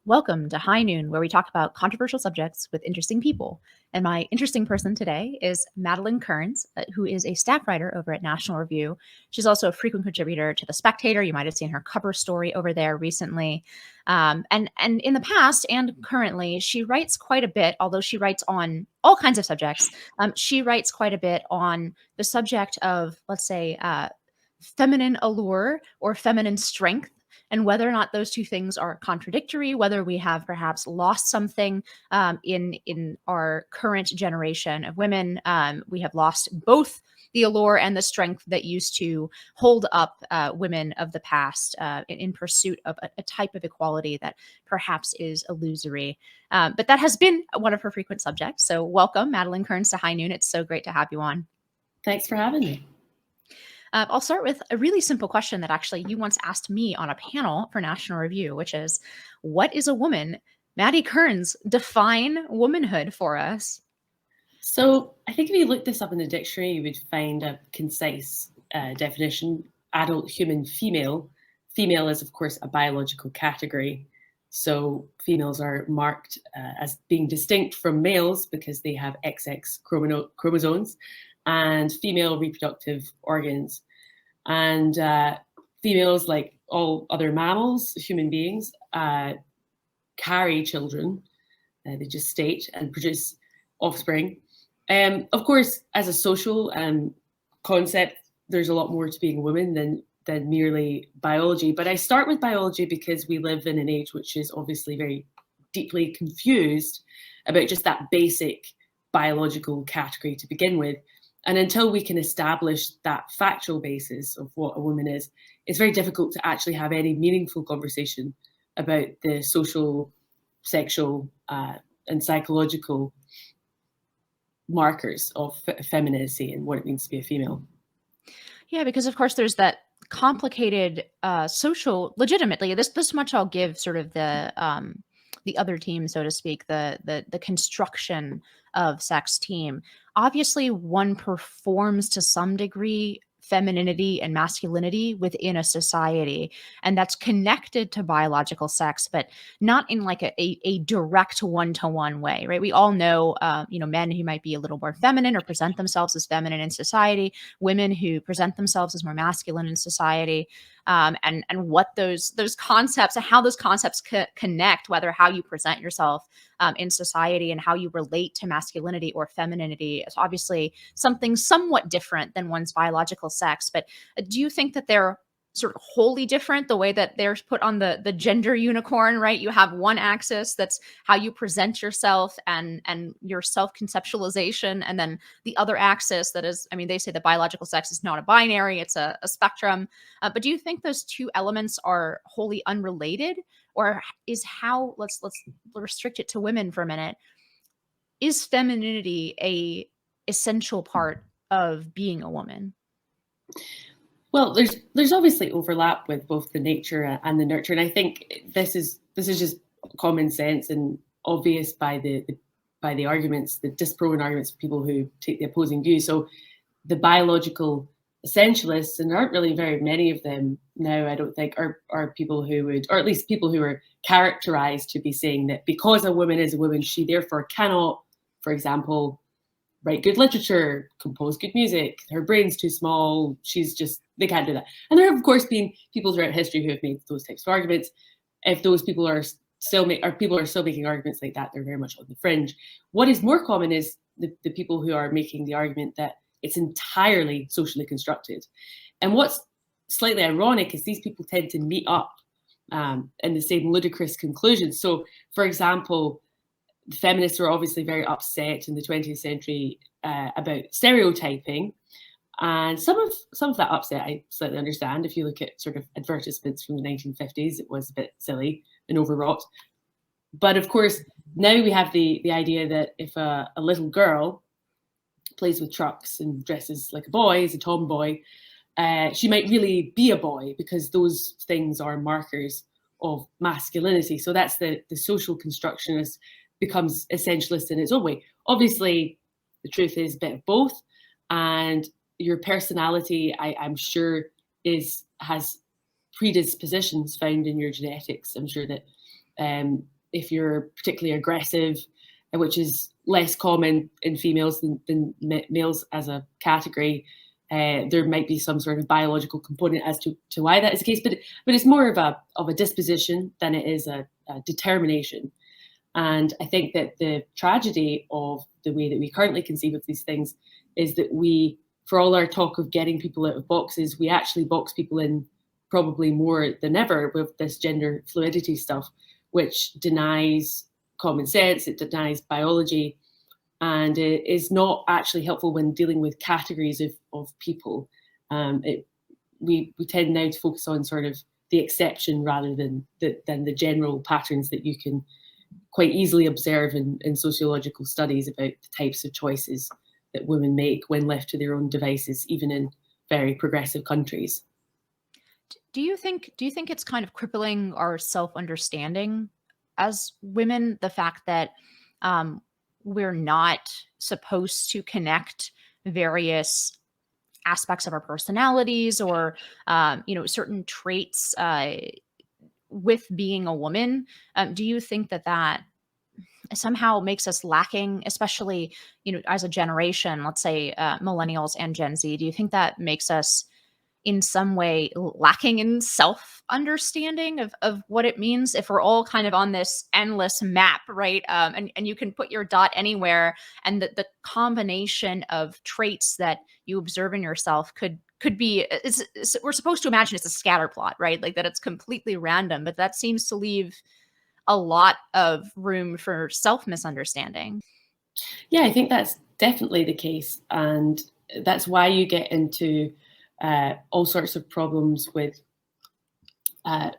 Welcome to High Noon, where we talk about controversial subjects with interesting people. And my interesting person today is Madeleine Kearns, who is a staff writer over at National Review. She's also a frequent contributor to The Spectator. You might have seen her cover story over there recently. And in the past and currently, she writes quite a bit, although she writes on all kinds of subjects. She writes quite a bit on the subject of, let's say, feminine allure or feminine strength, and whether or not those two things are contradictory, whether we have perhaps lost something in our current generation of women. We have lost both the allure and the strength that used to hold up women of the past in pursuit of a type of equality that perhaps is illusory. But that has been one of her frequent subjects. So welcome, Madeleine Kearns, to High Noon. It's so great to have you on. Thanks for having me. I'll start with a really simple question that actually you once asked me on a panel for National Review, which is, what is a woman? Maddie Kearns, define womanhood for us. So I think if you look this up in the dictionary, you would find a concise definition. Adult human female. Female is, of course, a biological category. So females are marked as being distinct from males because they have XX chromosomes and female reproductive organs. And females, like all other mammals, human beings, carry children. They gestate and produce offspring. Of course, as a social concept, there's a lot more to being a woman than merely biology. But I start with biology because we live in an age which is obviously very deeply confused about just that basic biological category to begin with. And until we can establish that factual basis of what a woman is, it's very difficult to actually have any meaningful conversation about the social, sexual, and psychological markers of femininity and what it means to be a female. Yeah, because of course there's that complicated social, legitimately, this much I'll give sort of the other team, so to speak, the construction of sex team. Obviously, one performs to some degree femininity and masculinity within a society, and that's connected to biological sex, but not in like a direct one-to-one way, right? We all know, men who might be a little more feminine or present themselves as feminine in society, women who present themselves as more masculine in society. And what those concepts and how those concepts connect, whether how you present yourself in society and how you relate to masculinity or femininity is obviously something somewhat different than one's biological sex. But do you think that they're sort of wholly different, the way that they're put on the gender unicorn, right? You have one axis that's how you present yourself and your self-conceptualization, and then the other axis that is, I mean, they say that biological sex is not a binary, it's a spectrum. But do you think those two elements are wholly unrelated, or is how, let's restrict it to women for a minute, is femininity a essential part of being a woman? Well, there's obviously overlap with both the nature and the nurture, and I think this is just common sense and obvious by the arguments, the disproven arguments of people who take the opposing view. So the biological essentialists, and there aren't really very many of them now, I don't think, are people who would, or at least people who are characterized to be saying that because a woman is a woman, she therefore cannot, for example, write good literature, compose good music, her brain's too small, they can't do that. And there have, of course, been people throughout history who have made those types of arguments. If those people are still making arguments like that, they're very much on the fringe. What is more common is the people who are making the argument that it's entirely socially constructed. And what's slightly ironic is these people tend to meet up in the same ludicrous conclusions. So, for example, feminists were obviously very upset in the 20th century about stereotyping. And some of that upset I slightly understand. If you look at sort of advertisements from the 1950s, it was a bit silly and overwrought. But of course, now we have the idea that if a little girl plays with trucks and dresses like a boy, is a tomboy, she might really be a boy because those things are markers of masculinity. So that's the social constructionist becomes essentialist in its own way. Obviously, the truth is a bit of both, and your personality, I'm sure, has predispositions found in your genetics. I'm sure that if you're particularly aggressive, which is less common in females than males as a category. There might be some sort of biological component as to why that is the case, but it's more of a disposition than it is a determination. And I think that the tragedy of the way that we currently conceive of these things is that we, for all our talk of getting people out of boxes, we actually box people in probably more than ever with this gender fluidity stuff, which denies common sense, it denies biology, and it is not actually helpful when dealing with categories of people. We tend now to focus on sort of the exception rather than the general patterns that you can quite easily observe in sociological studies about the types of choices that women make when left to their own devices, even in very progressive countries. Do you think it's kind of crippling our self-understanding as women, the fact that we're not supposed to connect various aspects of our personalities or certain traits with being a woman? Do you think that somehow makes us lacking, especially as a generation, let's say millennials and Gen Z? Do you think that makes us in some way lacking in self-understanding of what it means if we're all kind of on this endless map, right? And you can put your dot anywhere, and the combination of traits that you observe in yourself could be, we're supposed to imagine it's a scatter plot, right? Like that it's completely random, but that seems to leave a lot of room for self-misunderstanding. Yeah, I think that's definitely the case. And that's why you get into all sorts of problems with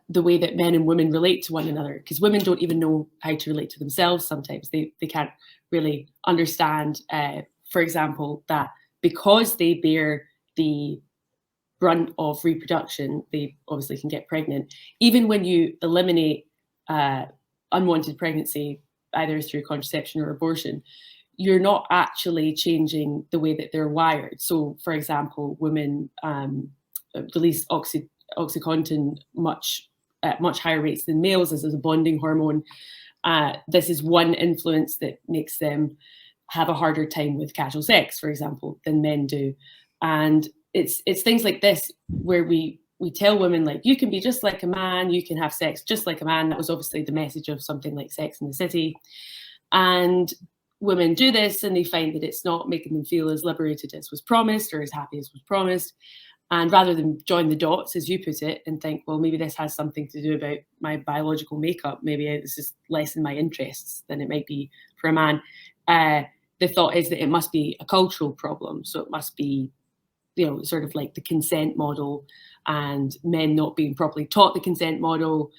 the way that men and women relate to one another, because women don't even know how to relate to themselves sometimes. They can't really understand, for example, that because they bear the brunt of reproduction, they obviously can get pregnant. Even when you eliminate unwanted pregnancy, either through contraception or abortion, you're not actually changing the way that they're wired. So, for example, women release Oxycontin at much higher rates than males, as a bonding hormone. This is one influence that makes them have a harder time with casual sex, for example, than men do. And it's things like this where we tell women, like, you can be just like a man, you can have sex just like a man. That was obviously the message of something like Sex and the City. And women do this and they find that it's not making them feel as liberated as was promised or as happy as was promised. And rather than join the dots, as you put it, and think, well, maybe this has something to do about my biological makeup, maybe this is less in my interests than it might be for a man, the thought is that it must be a cultural problem. So it must be, sort of like the consent model and men not being properly taught the consent model.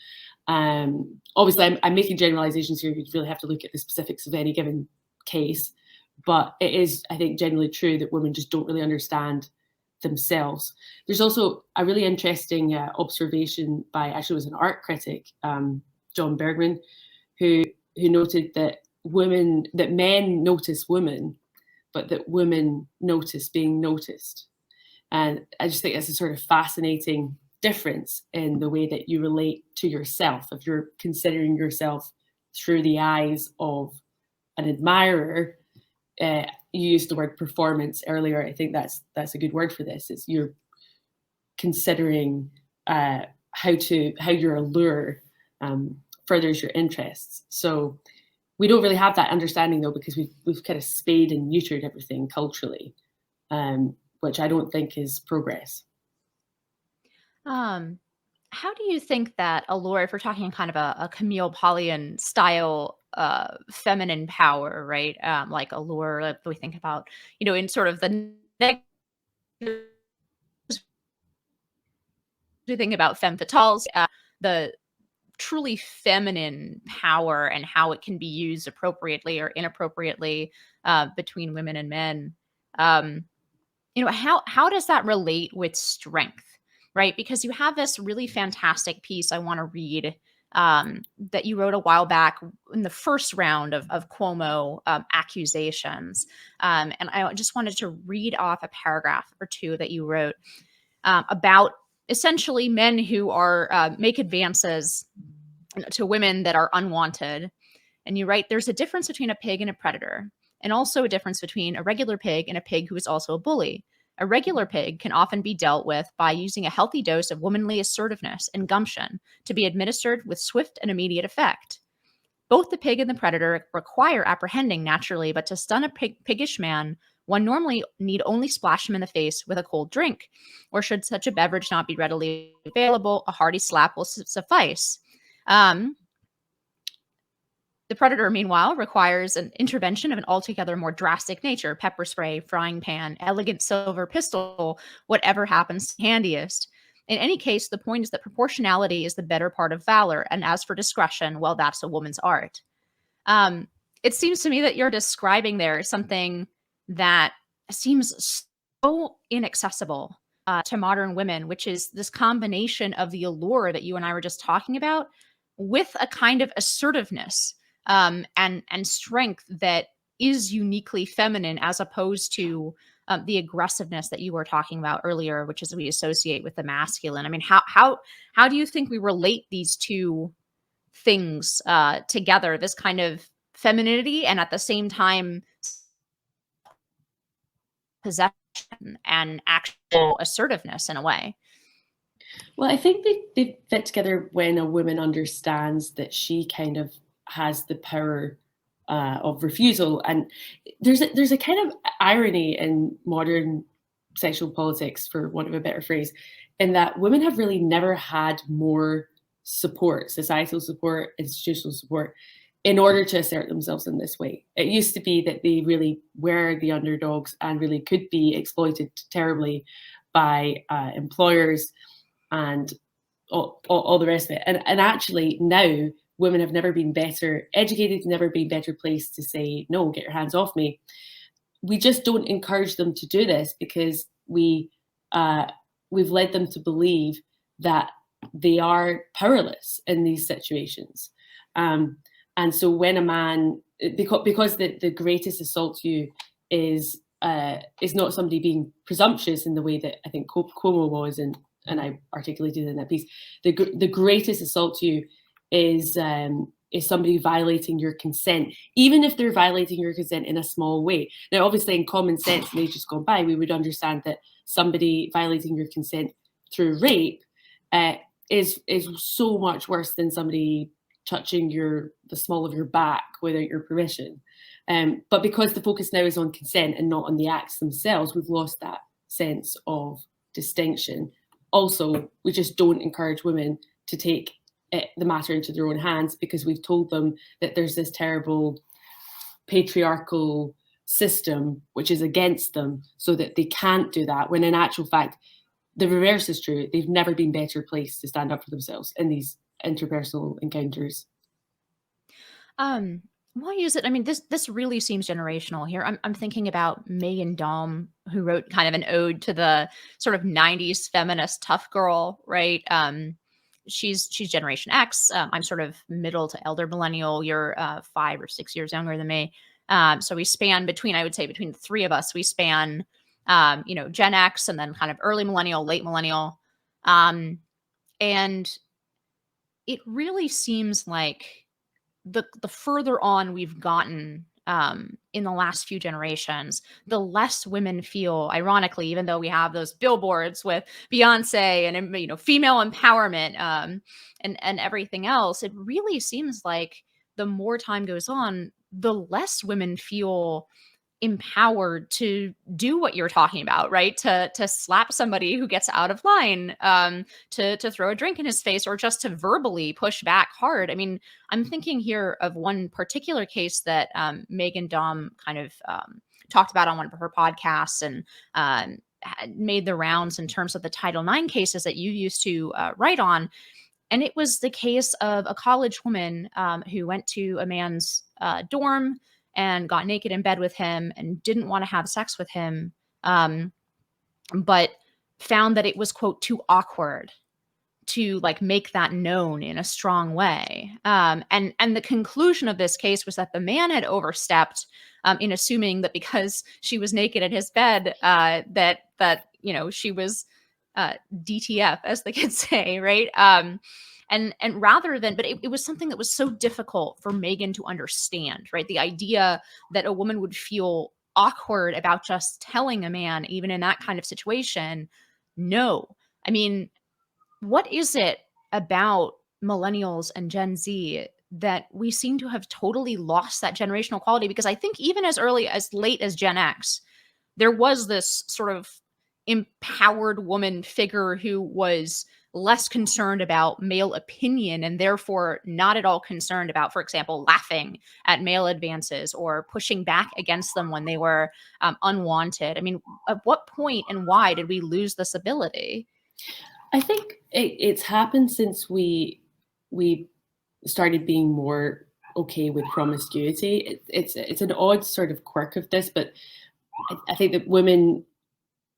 Obviously, I'm making generalizations here. You'd really have to look at the specifics of any given case. But it is, I think, generally true that women just don't really understand themselves. There's also a really interesting observation by, actually, it was an art critic, John Bergman, who noted that men notice women, but that women notice being noticed. And I just think that's a sort of fascinating difference in the way that you relate to yourself. If you're considering yourself through the eyes of an admirer, you used the word performance earlier. I think that's a good word for this. Is you're considering how your allure furthers your interests. So we don't really have that understanding, though, because we've kind of spayed and neutered everything culturally, which I don't think is progress. How do you think that allure, if we're talking kind of a Camille Paulian style feminine power, right? Like allure, like we think about, in sort of the negative, we think about femme fatales, the truly feminine power and how it can be used appropriately or inappropriately between women and men. How does that relate with strength, right? Because you have this really fantastic piece I want to read that you wrote a while back in the first round of Cuomo accusations. And I just wanted to read off a paragraph or two that you wrote about essentially men who are make advances to women that are unwanted. And you write, there's a difference between a pig and a predator, and also a difference between a regular pig and a pig who is also a bully. A regular pig can often be dealt with by using a healthy dose of womanly assertiveness and gumption to be administered with swift and immediate effect. Both the pig and the predator require apprehending naturally, but to stun a piggish man, one normally need only splash him in the face with a cold drink, or should such a beverage not be readily available, a hearty slap will suffice. The predator, meanwhile, requires an intervention of an altogether more drastic nature: pepper spray, frying pan, elegant silver pistol, whatever happens handiest. In any case, the point is that proportionality is the better part of valor, and as for discretion, well, that's a woman's art. It seems to me that you're describing there something that seems so inaccessible to modern women, which is this combination of the allure that you and I were just talking about with a kind of assertiveness and strength that is uniquely feminine, as opposed to the aggressiveness that you were talking about earlier, which is we associate with the masculine. I mean, how do you think we relate these two things together? This kind of femininity and at the same time possession and actual assertiveness in a way. Well, I think they fit together when a woman understands that she kind of has the power of refusal. And there's a kind of irony in modern sexual politics, for want of a better phrase, in that women have really never had more support, societal support, institutional support, in order to assert themselves in this way. It used to be that they really were the underdogs and really could be exploited terribly by employers and all the rest of it. And actually now women have never been better educated, never been better placed to say, no, get your hands off me. We just don't encourage them to do this because we've led them to believe that they are powerless in these situations. And so when a man, because the greatest assault to you is not somebody being presumptuous in the way that I think Cuomo was, and I articulated in that piece, the greatest assault to you is somebody violating your consent, even if they're violating your consent in a small way. Now, obviously, in common sense, in ages gone by, we would understand that somebody violating your consent through rape is so much worse than somebody touching the small of your back without your permission. But because the focus now is on consent and not on the acts themselves, we've lost that sense of distinction. Also, we just don't encourage women to take the matter into their own hands because we've told them that there's this terrible patriarchal system which is against them, so that they can't do that, when in actual fact, the reverse is true. They've never been better placed to stand up for themselves in these interpersonal encounters. Why is it? I mean, this really seems generational here. I'm thinking about Megan Daum, who wrote kind of an ode to the sort of 90s feminist tough girl, right? She's Generation X. I'm sort of middle to elder millennial. You're 5 or 6 years younger than me. So we span between, I would say, between the three of us, we span, Gen X and then kind of early millennial, late millennial. And it really seems like the further on we've gotten in the last few generations, the less women feel, ironically, even though we have those billboards with Beyonce and female empowerment and everything else, it really seems like the more time goes on, the less women feel empowered to do what you're talking about, right? To slap somebody who gets out of line, to throw a drink in his face, or just to verbally push back hard. I mean, I'm thinking here of one particular case that Megan Daum kind of talked about on one of her podcasts and made the rounds in terms of the Title IX cases that you used to write on. And it was the case of a college woman who went to a man's dorm and got naked in bed with him and didn't want to have sex with him, but found that it was, quote, too awkward to make that known in a strong way. And the conclusion of this case was that the man had overstepped in assuming that because she was naked in his bed, that she was DTF, as the kids say, right? And rather than, but it was something that was so difficult for Megan to understand, right? The idea that a woman would feel awkward about just telling a man, even in that kind of situation, no. I mean, what is it about millennials and Gen Z that we seem to have totally lost that generational quality? Because I think even as late as Gen X, there was this sort of empowered woman figure who was less concerned about male opinion and therefore not at all concerned about, for example, laughing at male advances or pushing back against them when they were unwanted. I mean, at what point and why did we lose this ability? I think it's happened since we started being more okay with promiscuity. It's an odd sort of quirk of this, but I think that women,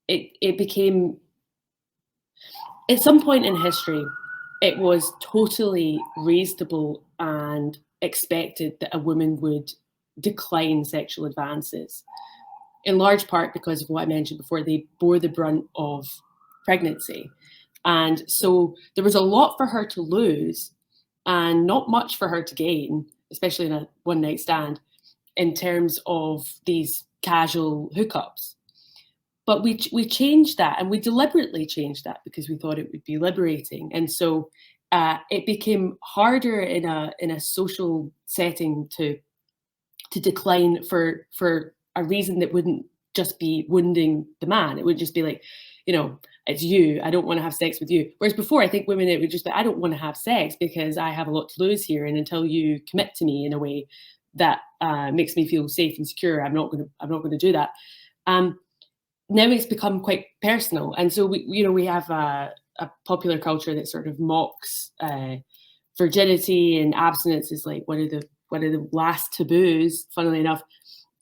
it became, at some point in history, it was totally reasonable and expected that a woman would decline sexual advances, in large part because of what I mentioned before. They bore the brunt of pregnancy. And so there was a lot for her to lose and not much for her to gain, especially in a one night stand, in terms of these casual hookups. But we changed that, and we deliberately changed that because we thought it would be liberating. And so it became harder in a social setting to decline for a reason that wouldn't just be wounding the man. It would just be like, it's you. I don't want to have sex with you. Whereas before, I think women, it would just be, I don't want to have sex because I have a lot to lose here, and until you commit to me in a way that makes me feel safe and secure, I'm not going to do that. Now it's become quite personal, and so we have a popular culture that sort of mocks virginity, and abstinence is like one of the last taboos, funnily enough,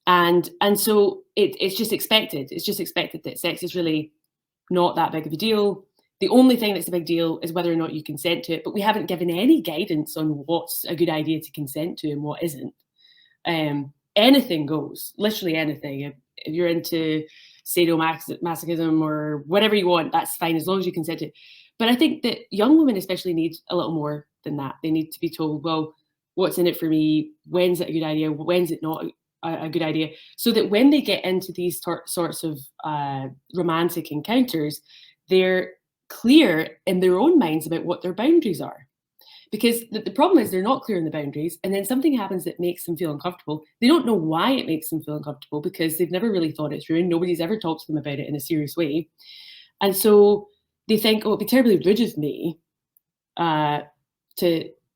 and so it's just expected. It's just expected that sex is really not that big of a deal. The only thing that's a big deal is whether or not you consent to it, but we haven't given any guidance on what's a good idea to consent to and what isn't. Anything goes, literally anything. If you're into sadomasochism or whatever you want, that's fine as long as you consent to it. But I think that young women especially need a little more than that. They need to be told, well, what's in it for me? When's it a good idea? When's it not a good idea? So that when they get into these sorts of romantic encounters, they're clear in their own minds about what their boundaries are. Because the problem is they're not clear on the boundaries, and then something happens that makes them feel uncomfortable. They don't know why it makes them feel uncomfortable because they've never really thought it through, and nobody's ever talked to them about it in a serious way. And so they think, oh, it'd be terribly rude of me to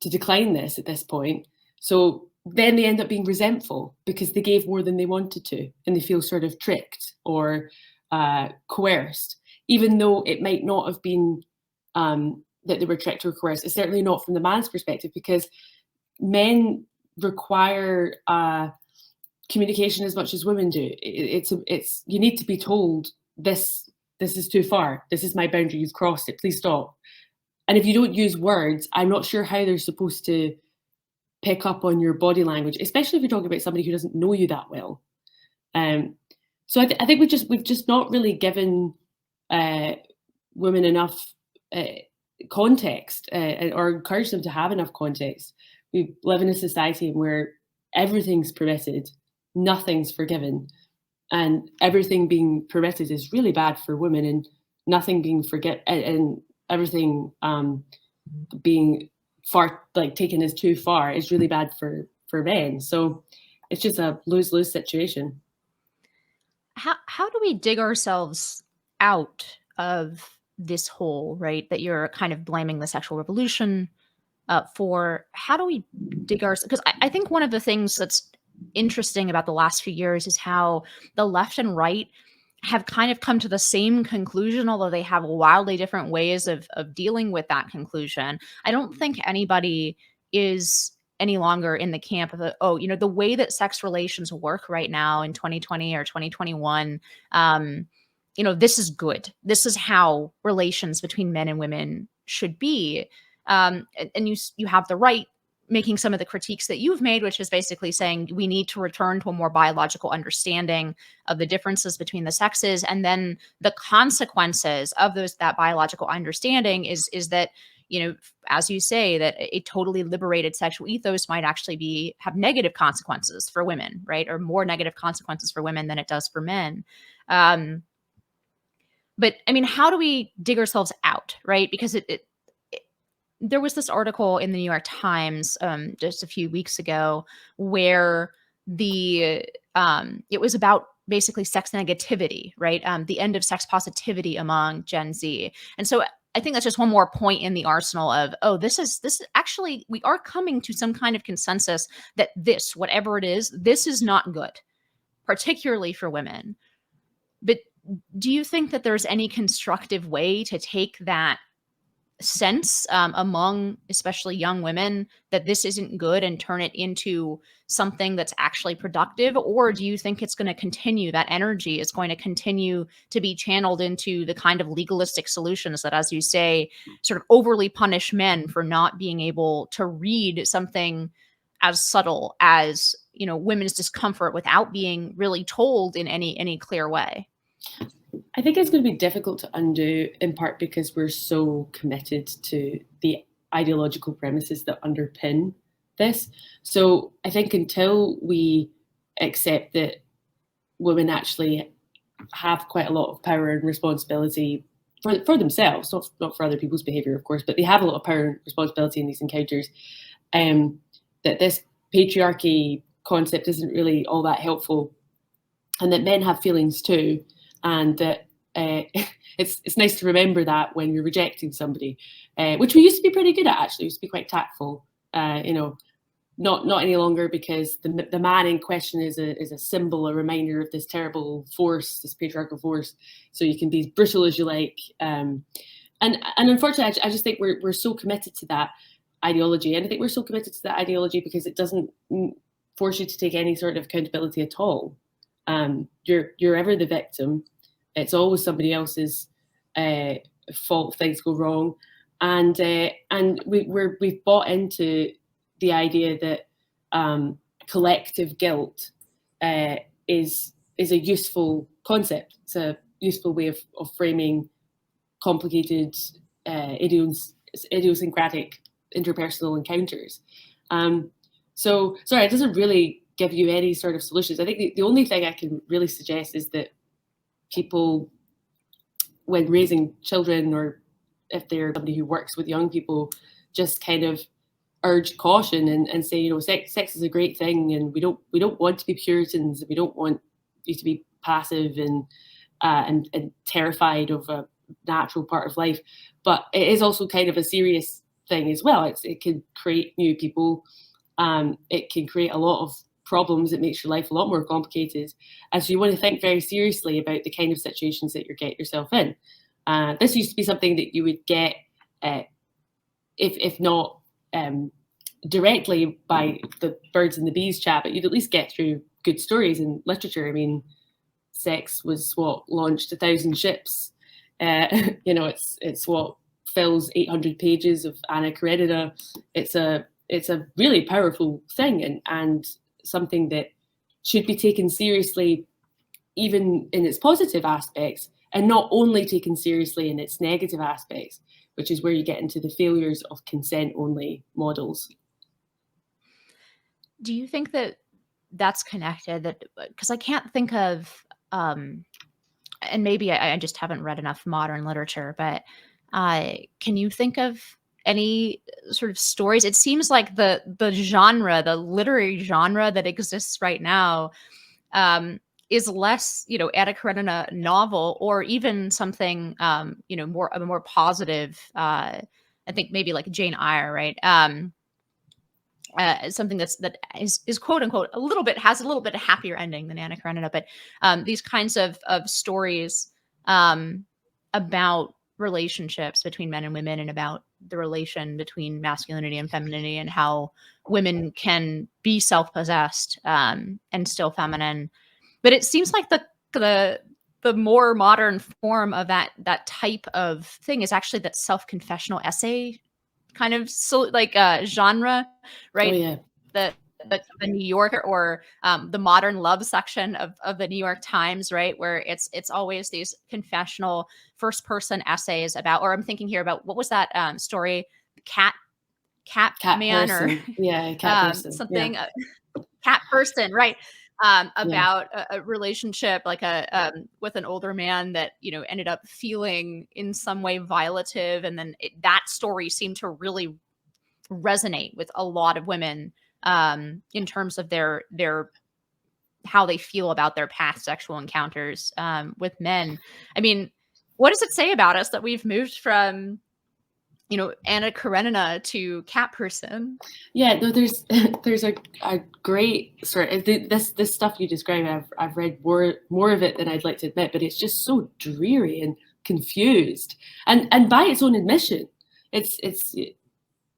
decline this at this point. So then they end up being resentful because they gave more than they wanted to, and they feel sort of tricked or coerced, even though it might not have been that they were tricked or coerced. It's certainly not from the man's perspective, because men require communication as much as women do. It's you need to be told, this is too far. This is my boundary. You've crossed it. Please stop. And if you don't use words, I'm not sure how they're supposed to pick up on your body language, especially if you're talking about somebody who doesn't know you that well. So I think we've just not really given women enough context or encouraged them to have enough context. We live in a society where everything's permitted, nothing's forgiven, and everything being permitted is really bad for women, and nothing being and everything being taken as too far is really bad for men. So it's just a lose-lose situation. How do we dig ourselves out of this hole, right, that you're kind of blaming the sexual revolution for? How do we dig ourselves? Because I think one of the things that's interesting about the last few years is how the left and right have kind of come to the same conclusion, although they have wildly different ways of dealing with that conclusion. I don't think anybody is any longer in the camp of the way that sex relations work right now in 2020 or 2021, this is good. This is how relations between men and women should be. And you have the right making some of the critiques that you've made, which is basically saying we need to return to a more biological understanding of the differences between the sexes. And then the consequences of that biological understanding is that, as you say, that a totally liberated sexual ethos might actually have negative consequences for women, right? Or more negative consequences for women than it does for men. But I mean, how do we dig ourselves out, right? Because there was this article in the New York Times just a few weeks ago where it was about basically sex negativity, right? The end of sex positivity among Gen Z. And so I think that's just one more point in the arsenal of, this is actually, we are coming to some kind of consensus that whatever it is, this is not good, particularly for women. But do you think that there's any constructive way to take that sense among especially young women that this isn't good and turn it into something that's actually productive? Or do you think it's going to continue, that energy is going to continue to be channeled into the kind of legalistic solutions that, as you say, sort of overly punish men for not being able to read something as subtle as, women's discomfort without being really told in any clear way? I think it's going to be difficult to undo, in part because we're so committed to the ideological premises that underpin this. So I think until we accept that women actually have quite a lot of power and responsibility for themselves, not for other people's behavior, of course, but they have a lot of power and responsibility in these encounters, that this patriarchy concept isn't really all that helpful, and that men have feelings too, and that it's nice to remember that when you're rejecting somebody, which we used to be pretty good at, actually. We used to be quite tactful, not any longer, because the man in question is a symbol, a reminder of this terrible force, this patriarchal force. So you can be as brutal as you like, and unfortunately, I just think we're so committed to that ideology, and I think we're so committed to that ideology because it doesn't force you to take any sort of accountability at all. You're ever the victim. It's always somebody else's fault if things go wrong, and we've bought into the idea that collective guilt is a useful concept. It's a useful way of framing complicated, idiosyncratic interpersonal encounters. So sorry, it doesn't really give you any sort of solutions. I think the only thing I can really suggest is that people, when raising children, or if they're somebody who works with young people, just kind of urge caution and say, sex is a great thing, and we don't want to be Puritans, and we don't want you to be passive and terrified of a natural part of life. But it is also kind of a serious thing as well. It can create new people. It can create a lot of problems. It makes your life a lot more complicated. And so you want to think very seriously about the kind of situations that you get yourself in. This used to be something that you would get, if not directly by the birds and the bees chat, but you'd at least get through good stories in literature. I mean, sex was what launched 1,000 ships. It's what fills 800 pages of Anna Karenina. It's a really powerful thing, and something that should be taken seriously, even in its positive aspects, and not only taken seriously in its negative aspects, which is where you get into the failures of consent-only models. Do you think that that's connected? Because I can't think of, and maybe I just haven't read enough modern literature, but can you think of any sort of stories? It seems like the literary genre that exists right now is less, Anna Karenina novel, or even something, a more positive, I think maybe like Jane Eyre, right? Something that is quote unquote has a little bit happier ending than Anna Karenina, but these kinds of stories about relationships between men and women, and about the relation between masculinity and femininity, and how women can be self-possessed and still feminine. But it seems like the more modern form of that type of thing is actually that self-confessional essay kind of genre, right? Oh, yeah. The New Yorker, or the modern love section of the New York Times, right? Where it's always these confessional first person essays about, or I'm thinking here about, what was that story cat man person. or Yeah, cat person. something, Yeah. cat person, right? Yeah. About a relationship like with an older man that, you know, ended up feeling in some way violative, and then that story seemed to really resonate with a lot of women in terms of their how they feel about their past sexual encounters with men. I mean, what does it say about us that we've moved from, you know, Anna Karenina to cat person? Yeah, no, there's there's a great sort of this stuff you describe. I've read more of it than I'd like to admit, but it's just so dreary and confused, and by its own admission, it's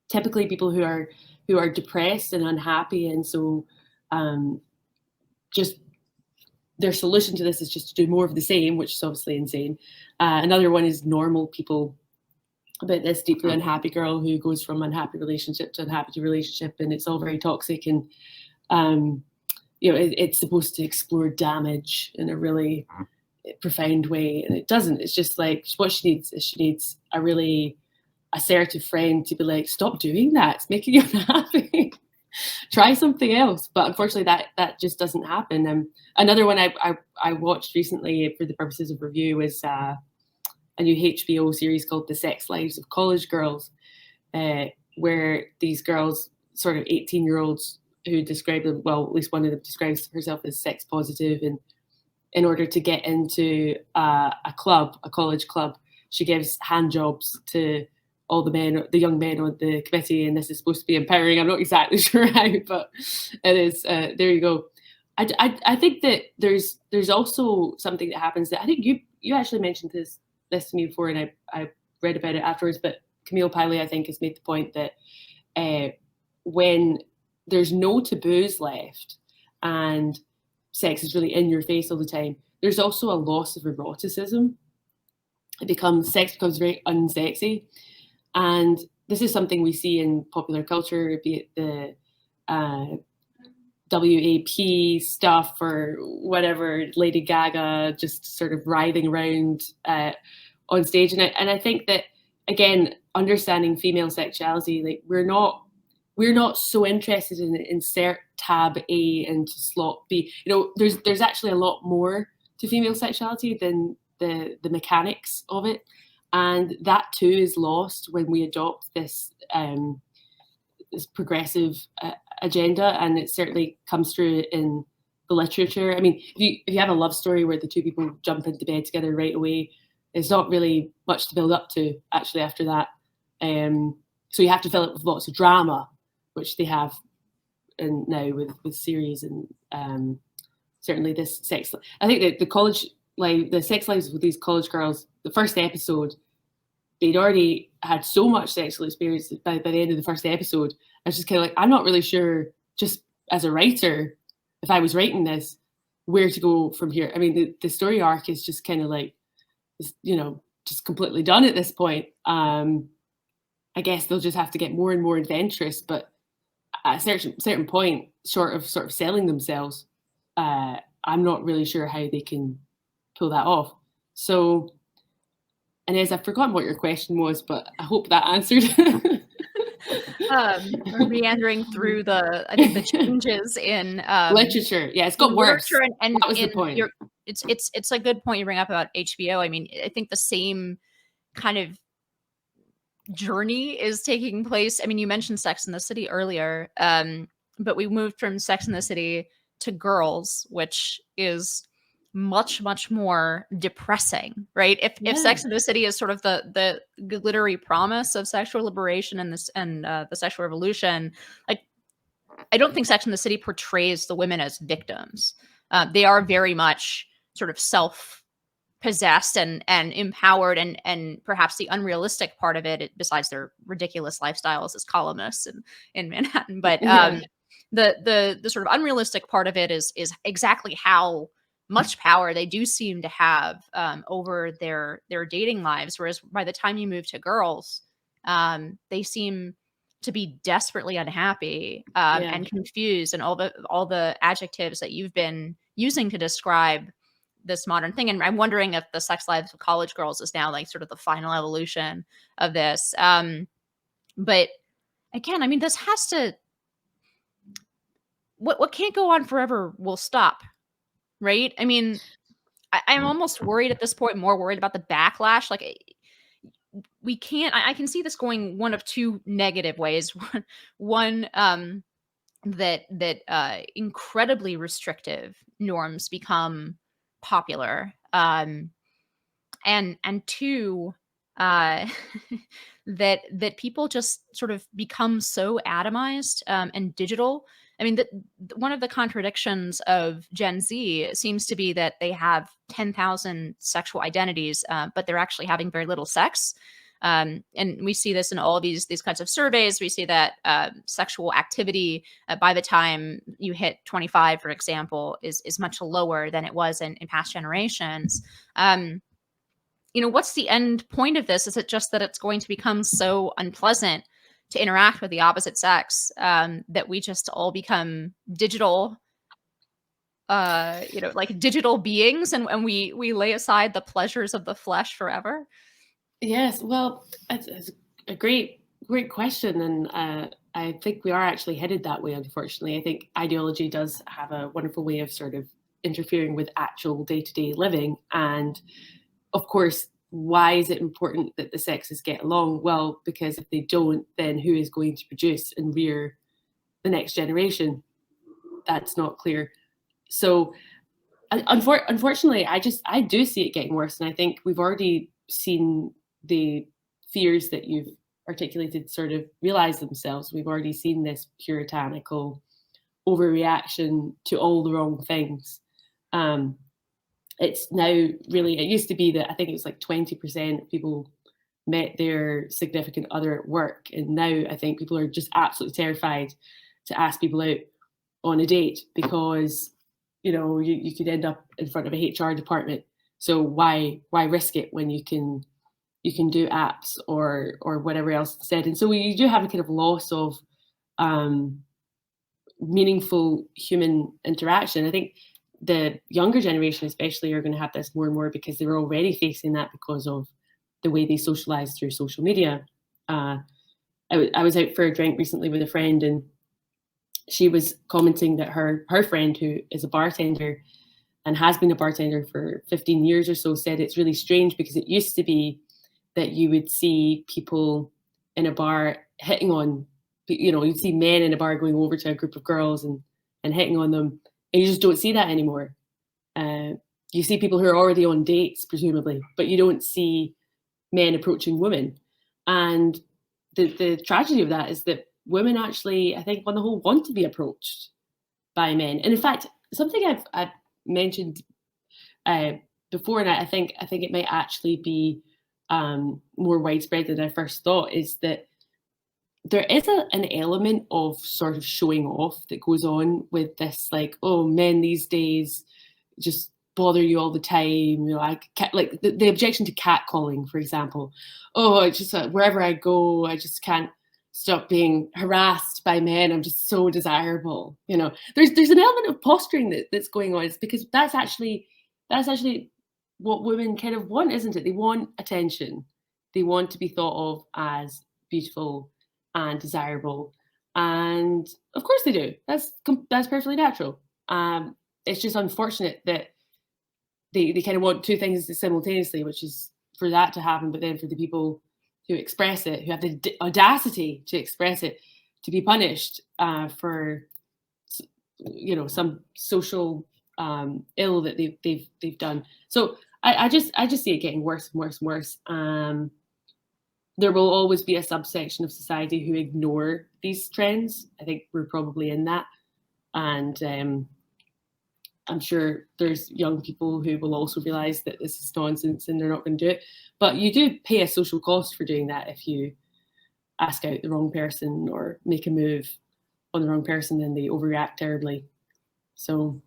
typically people who are depressed and unhappy, and so just their solution to this is just to do more of the same, which is obviously insane. Another one is normal people, about this deeply unhappy girl who goes from unhappy relationship to unhappy relationship, and it's all very toxic, and you know, it's supposed to explore damage in a really profound way, and it doesn't. It's just like what she needs is she needs a really assertive friend to be like, stop doing that, it's making you unhappy. Try something else. But unfortunately that just doesn't happen. Another one I watched recently for the purposes of review was a new HBO series called The Sex Lives of College Girls, where these girls, sort of 18-year-olds, who describe them, well, at least one of them describes herself as sex positive, and in order to get into a club, a college club, she gives hand jobs to all the young men on the committee, and this is supposed to be empowering. I'm not exactly sure how, but it is. There you go. I think that there's also something that happens that I think you actually mentioned this to me before, and I read about it afterwards. But Camille Paglia, I think, has made the point that when there's no taboos left and sex is really in your face all the time, there's also a loss of eroticism. Sex becomes very unsexy. And this is something we see in popular culture, be it the WAP stuff or whatever, Lady Gaga just sort of writhing around on stage. And I think that, again, understanding female sexuality, like we're not so interested in insert tab A into slot B. You know, there's actually a lot more to female sexuality than the mechanics of it. And that too is lost when we adopt this this progressive agenda, and it certainly comes through in the literature. I mean, if you have a love story where the two people jump into bed together right away, there's not really much to build up to actually after that. So you have to fill it with lots of drama, which they have now with series, and certainly this sex. I think that the sex lives with these college girls, the first episode, they'd already had so much sexual experience by the end of the first episode. I was just kind of like, I'm not really sure, just as a writer, if I was writing this, where to go from here. I mean, the story arc is just kind of like, you know, just completely done at this point. I guess they'll just have to get more and more adventurous, but at a certain point, short of sort of selling themselves, I'm not really sure how they can pull that off. So, Inez, I've forgotten what your question was, but I hope that answered. We're meandering through I think the changes in literature. Yeah, it's got worse. And that was the point. It's a good point you bring up about HBO. I mean, I think the same kind of journey is taking place. I mean, you mentioned Sex in the City earlier, but we moved from Sex in the City to Girls, which is much more depressing, right? If Sex in the City is sort of the glittery promise of sexual liberation and the sexual revolution, like I don't think Sex in the City portrays the women as victims. They are very much sort of self-possessed and empowered, and perhaps the unrealistic part of it, besides their ridiculous lifestyles as columnists in Manhattan, but the sort of unrealistic part of it is exactly how much power they do seem to have over their dating lives. Whereas by the time you move to Girls, they seem to be desperately unhappy and confused, and all the adjectives that you've been using to describe this modern thing. And I'm wondering if the Sex Lives of College Girls is now like sort of the final evolution of this. But again, I mean, this has to, what can't go on forever will stop, right? I mean, I'm almost worried at this point, more worried about the backlash. Like, we can't, I can see this going one of two negative ways. One, that incredibly restrictive norms become popular, and two, uh that people just sort of become so atomized, and digital. I mean, one of the contradictions of Gen Z seems to be that they have 10,000 sexual identities, but they're actually having very little sex. And we see this in all of these kinds of surveys. We see that sexual activity, by the time you hit 25, for example, is much lower than it was in past generations. What's the end point of this? Is it just that it's going to become so unpleasant to interact with the opposite sex, that we just all become digital, like digital beings, and we lay aside the pleasures of the flesh forever? Yes, well, it's a great question, and I think we are actually headed that way. Unfortunately, I think ideology does have a wonderful way of sort of interfering with actual day-to-day living. And of course, why is it important that the sexes get along? Well, because if they don't, then who is going to produce and rear the next generation? That's not clear. So unfortunately, I do see it getting worse, and I think we've already seen the fears that you've articulated sort of realize themselves. We've already seen this puritanical overreaction to all the wrong things. It's now really, it used to be that I think it was like 20% of people met their significant other at work, and now I think people are just absolutely terrified to ask people out on a date because you could end up in front of a HR department. So why risk it when you can do apps or whatever else said? And so you do have a kind of loss of meaningful human interaction. I think the younger generation especially are going to have this more and more because they were already facing that because of the way they socialize through social media. I was out for a drink recently with a friend, and she was commenting that her friend, who is a bartender and has been a bartender for 15 years or so, said it's really strange because it used to be that you would see people in a bar hitting on, you'd see men in a bar going over to a group of girls and hitting on them, and you just don't see that anymore. You see people who are already on dates, presumably, but you don't see men approaching women. And the tragedy of that is that women actually, I think, on the whole, want to be approached by men. And in fact, something I've mentioned before, and I think it might actually be more widespread than I first thought, is that there is an element of sort of showing off that goes on with this, like, oh, men these days just bother you all the time. Like the objection to catcalling, for example. Oh, it's just wherever I go, I just can't stop being harassed by men. I'm just so desirable. There's an element of posturing that's going on. It's because that's actually what women kind of want, isn't it? They want attention. They want to be thought of as beautiful and desirable, and of course they do. That's perfectly natural. It's just unfortunate that they kind of want two things simultaneously, which is for that to happen, but then for the people who express it, who have the audacity to express it, to be punished for some social ill that they've done. So I just see it getting worse and worse and worse. There will always be a subsection of society who ignore these trends. I think we're probably in that. And I'm sure there's young people who will also realize that this is nonsense and they're not going to do it. But you do pay a social cost for doing that. If you ask out the wrong person or make a move on the wrong person, then they overreact terribly. So,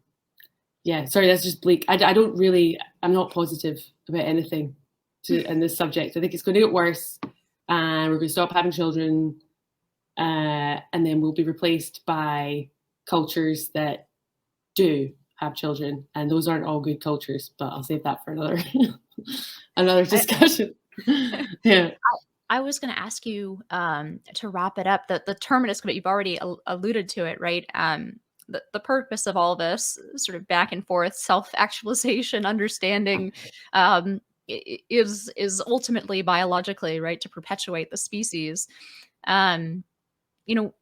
yeah, sorry, that's just bleak. I'm not positive about anything in this subject. I think it's going to get worse. And we're going to stop having children, and then we'll be replaced by cultures that do have children, and those aren't all good cultures. But I'll save that for another discussion. Yeah. I was going to ask you to wrap it up. The terminus, but you've already alluded to it, right? The purpose of all this sort of back and forth self actualization, understanding, is ultimately biologically right to perpetuate the species. Um,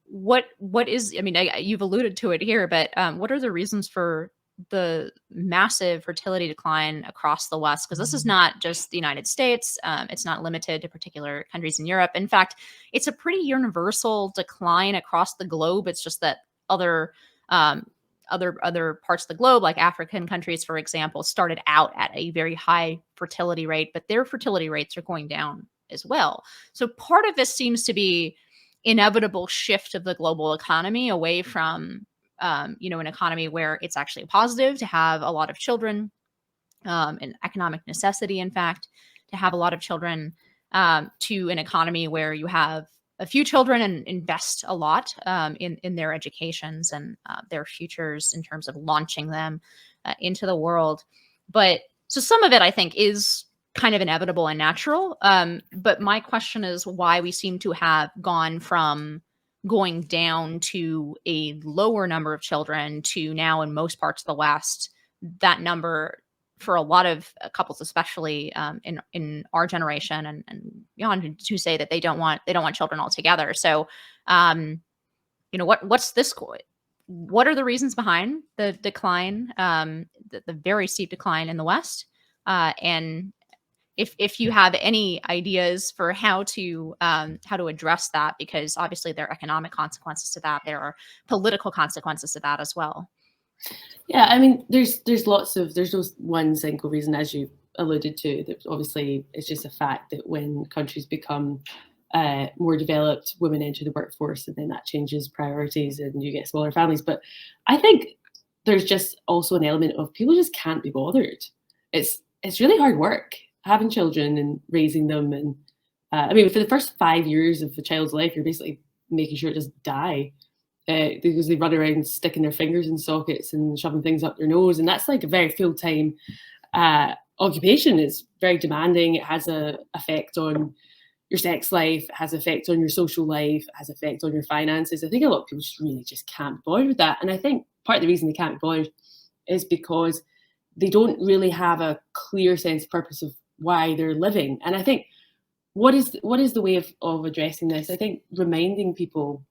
what is? I mean, you've alluded to it here, but what are the reasons for the massive fertility decline across the West? Because this is not just the United States. It's not limited to particular countries in Europe. In fact, it's a pretty universal decline across the globe. It's just that um, other parts of the globe, like African countries, for example, started out at a very high fertility rate, but their fertility rates are going down as well. So part of this seems to be inevitable shift of the global economy away from an economy where it's actually positive to have a lot of children, an economic necessity, in fact, to have a lot of children, to an economy where you have a few children and invest a lot in their educations and their futures in terms of launching them into the world. But so some of it, I think, is kind of inevitable and natural. But my question is why we seem to have gone from going down to a lower number of children to now in most parts of the West, that number for a lot of couples, especially in our generation and beyond, to say that they don't want children altogether. So, what's this? What are the reasons behind the decline, the very steep decline in the West? And if you have any ideas for how to address that, because obviously there are economic consequences to that, there are political consequences to that as well. Yeah, I mean, there's no one single reason, as you alluded to. That obviously, it's just a fact that when countries become more developed, women enter the workforce, and then that changes priorities, and you get smaller families. But I think there's just also an element of people just can't be bothered. It's really hard work having children and raising them, and I mean, for the first 5 years of a child's life, you're basically making sure it doesn't die. Because they run around sticking their fingers in sockets and shoving things up their nose, and that's like a very full-time occupation. It's very demanding. It has a effect on your sex life, it has effect on your social life, it has effect on your finances. I think a lot of people just can't be bothered with that, and I think part of the reason they can't be bothered is because they don't really have a clear sense of purpose of why they're living. And I think what is the way of addressing this? I think reminding people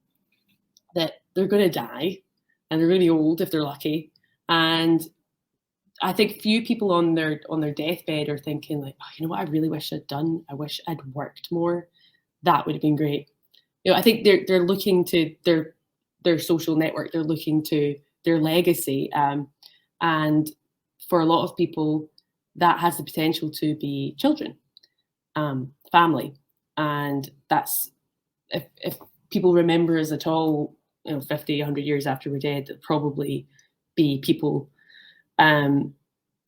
that they're going to die and they're really old if they're lucky. And I think few people on their deathbed are thinking like, oh, you know what, I really wish I'd done. I wish I'd worked more. That would have been great. I think they're looking to their social network. They're looking to their legacy. And for a lot of people, that has the potential to be children, family. And that's, if people remember us at all, 50, 100 years after we're dead, there'll probably be people in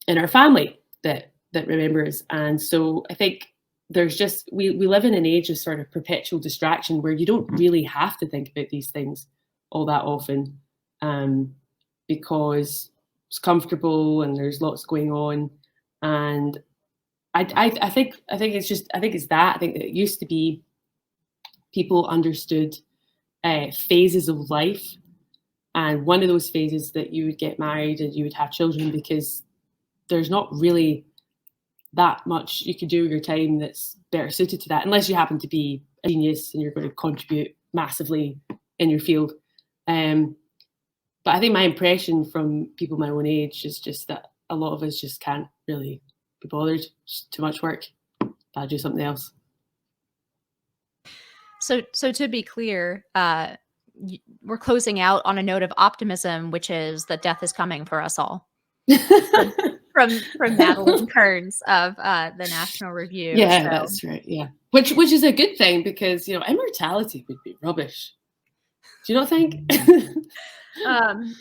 our family that remember us. And so I think there's just, we live in an age of sort of perpetual distraction where you don't really have to think about these things all that often, because it's comfortable and there's lots going on. And I think it's that. I think that it used to be people understood phases of life, and one of those phases that you would get married and you would have children, because there's not really that much you could do with your time that's better suited to that, unless you happen to be a genius and you're going to contribute massively in your field. But I think my impression from people my own age is just that a lot of us just can't really be bothered. It's too much work. I'll do something else. So to be clear, we're closing out on a note of optimism, which is that death is coming for us all. from Madeleine Kearns of the National Review. Yeah, so. That's right. Yeah, which is a good thing, because immortality would be rubbish. Do you not think?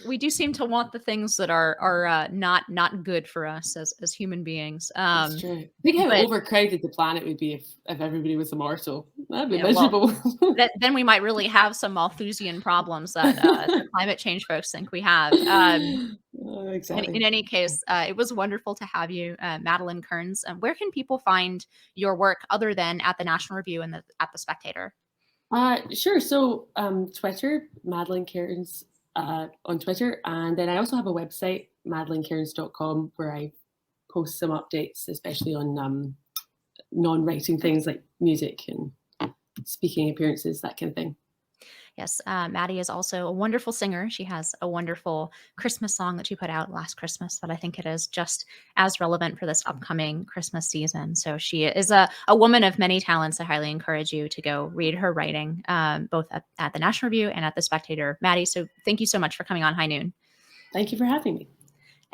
We do seem to want the things that are not good for us as human beings. That's true. Think how overcrowded the planet would be if everybody was immortal. That'd be miserable. Well, then we might really have some Malthusian problems that the climate change folks think we have. Exactly. In any case, it was wonderful to have you, Madeleine Kearns. Where can people find your work other than at the National Review and at the Spectator? Sure. So Twitter, Madeleine Kearns on Twitter. And then I also have a website, madeleinekearns.com, where I post some updates, especially on non-writing things like music and speaking appearances, that kind of thing. Yes, Maddie is also a wonderful singer. She has a wonderful Christmas song that she put out last Christmas that I think it is just as relevant for this upcoming Christmas season. So she is a woman of many talents. I highly encourage you to go read her writing, both at the National Review and at the Spectator. Maddie, so thank you so much for coming on High Noon. Thank you for having me.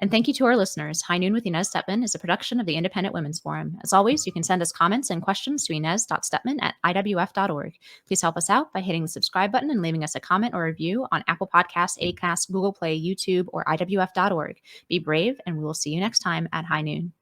And thank you to our listeners. High Noon with Inez Stepman is a production of the Independent Women's Forum. As always, you can send us comments and questions to inez.stepman@iwf.org. Please help us out by hitting the subscribe button and leaving us a comment or review on Apple Podcasts, Acast, Google Play, YouTube, or iwf.org. Be brave, and we will see you next time at High Noon.